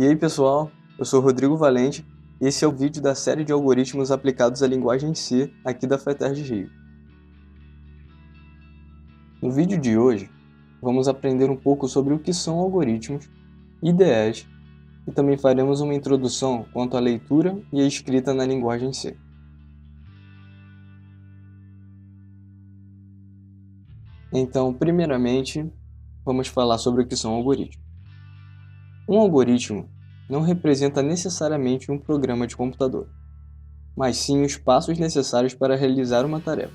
E aí pessoal, eu sou Rodrigo Valente e esse é o vídeo da série de algoritmos aplicados à linguagem C aqui da FATERJ Rio. No vídeo de hoje, vamos aprender um pouco sobre o que são algoritmos, IDEs e também faremos uma introdução quanto à leitura e à escrita na linguagem C. Então, primeiramente, vamos falar sobre o que são algoritmos. Um algoritmo não representa necessariamente um programa de computador, mas sim os passos necessários para realizar uma tarefa.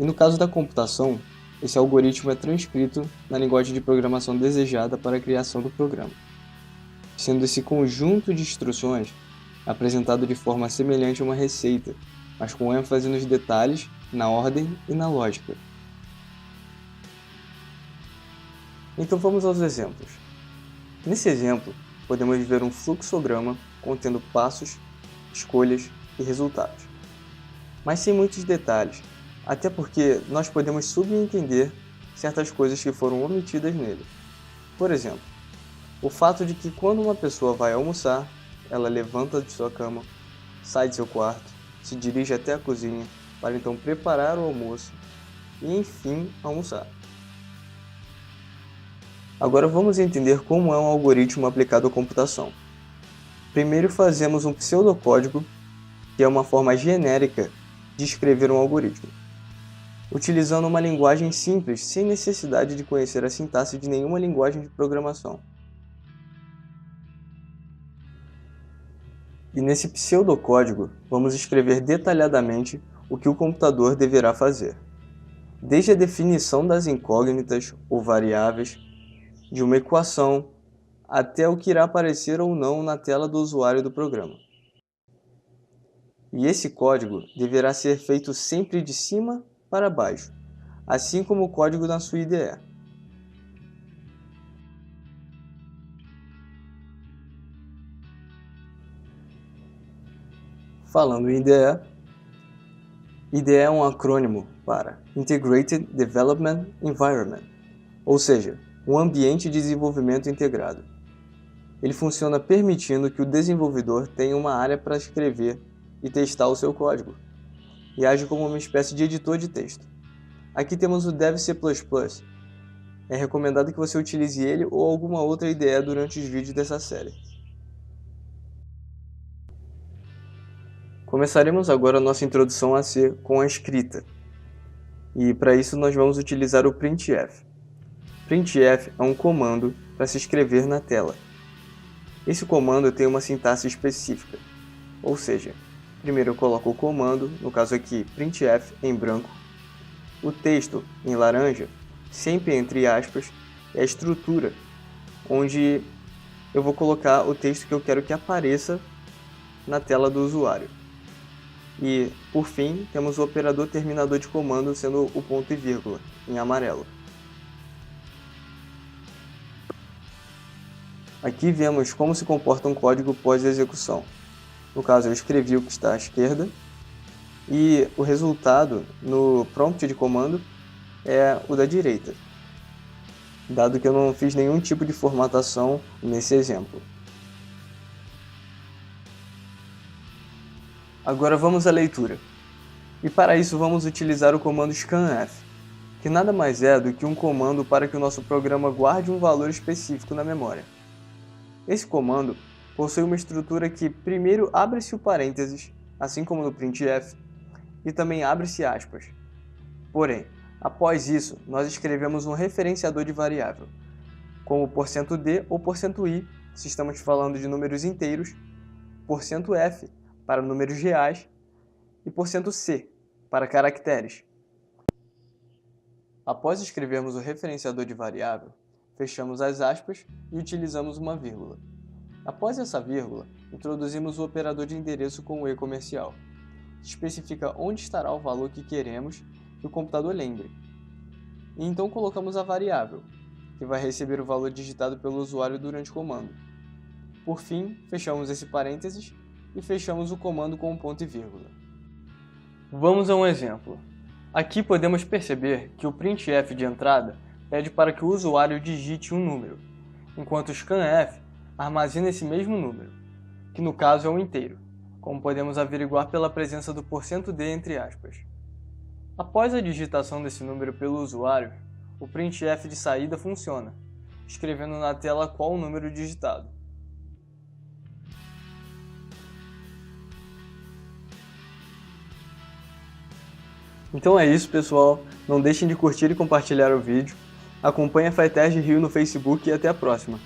E no caso da computação, esse algoritmo é transcrito na linguagem de programação desejada para a criação do programa, sendo esse conjunto de instruções apresentado de forma semelhante a uma receita, mas com ênfase nos detalhes, na ordem e na lógica. Então vamos aos exemplos. Nesse exemplo, podemos ver um fluxograma contendo passos, escolhas e resultados, mas sem muitos detalhes, até porque nós podemos subentender certas coisas que foram omitidas nele. Por exemplo, o fato de que quando uma pessoa vai almoçar, ela levanta de sua cama, sai de seu quarto, se dirige até a cozinha para então preparar o almoço e enfim almoçar. Agora vamos entender como é um algoritmo aplicado à computação. Primeiro fazemos um pseudocódigo, que é uma forma genérica de escrever um algoritmo, utilizando uma linguagem simples sem necessidade de conhecer a sintaxe de nenhuma linguagem de programação. E nesse pseudocódigo vamos escrever detalhadamente o que o computador deverá fazer, desde a definição das incógnitas ou variáveis, de uma equação, até o que irá aparecer ou não na tela do usuário do programa. E esse código deverá ser feito sempre de cima para baixo, assim como o código na sua IDE. Falando em IDE, IDE é um acrônimo para Integrated Development Environment, ou seja, um ambiente de desenvolvimento integrado. Ele funciona permitindo que o desenvolvedor tenha uma área para escrever e testar o seu código, e age como uma espécie de editor de texto. Aqui temos o Dev C++. É recomendado que você utilize ele ou alguma outra IDE durante os vídeos dessa série. Começaremos agora a nossa introdução a C com a escrita, e para isso nós vamos utilizar o printf. Printf é um comando para se escrever na tela. Esse comando tem uma sintaxe específica, ou seja, primeiro eu coloco o comando, no caso aqui printf em branco, o texto em laranja, sempre entre aspas, é a estrutura, onde eu vou colocar o texto que eu quero que apareça na tela do usuário. E, por fim, temos o operador terminador de comando sendo o ponto e vírgula, em amarelo. Aqui vemos como se comporta um código pós-execução. No caso, eu escrevi o que está à esquerda e o resultado no prompt de comando é o da direita, dado que eu não fiz nenhum tipo de formatação nesse exemplo. Agora vamos à leitura. E para isso vamos utilizar o comando scanf, que nada mais é do que um comando para que o nosso programa guarde um valor específico na memória. Esse comando possui uma estrutura que primeiro abre-se o parênteses, assim como no printf, e também abre-se aspas. Porém, após isso, nós escrevemos um referenciador de variável, como %d ou %i, se estamos falando de números inteiros, %f para números reais e %c para caracteres. Após escrevermos o referenciador de variável, fechamos as aspas e utilizamos uma vírgula. Após essa vírgula, introduzimos o operador de endereço com o e-comercial, que especifica onde estará o valor que queremos que o computador lembre. E então colocamos a variável, que vai receber o valor digitado pelo usuário durante o comando. Por fim, fechamos esse parênteses e fechamos o comando com um ponto e vírgula. Vamos a um exemplo. Aqui podemos perceber que o printf de entrada pede para que o usuário digite um número, enquanto o scanf armazena esse mesmo número, que no caso é um inteiro, como podemos averiguar pela presença do %d entre aspas. Após a digitação desse número pelo usuário, o printf de saída funciona, escrevendo na tela qual o número digitado. Então é isso, pessoal. Não deixem de curtir e compartilhar o vídeo. Acompanhe a FATERJ Rio no Facebook e até a próxima.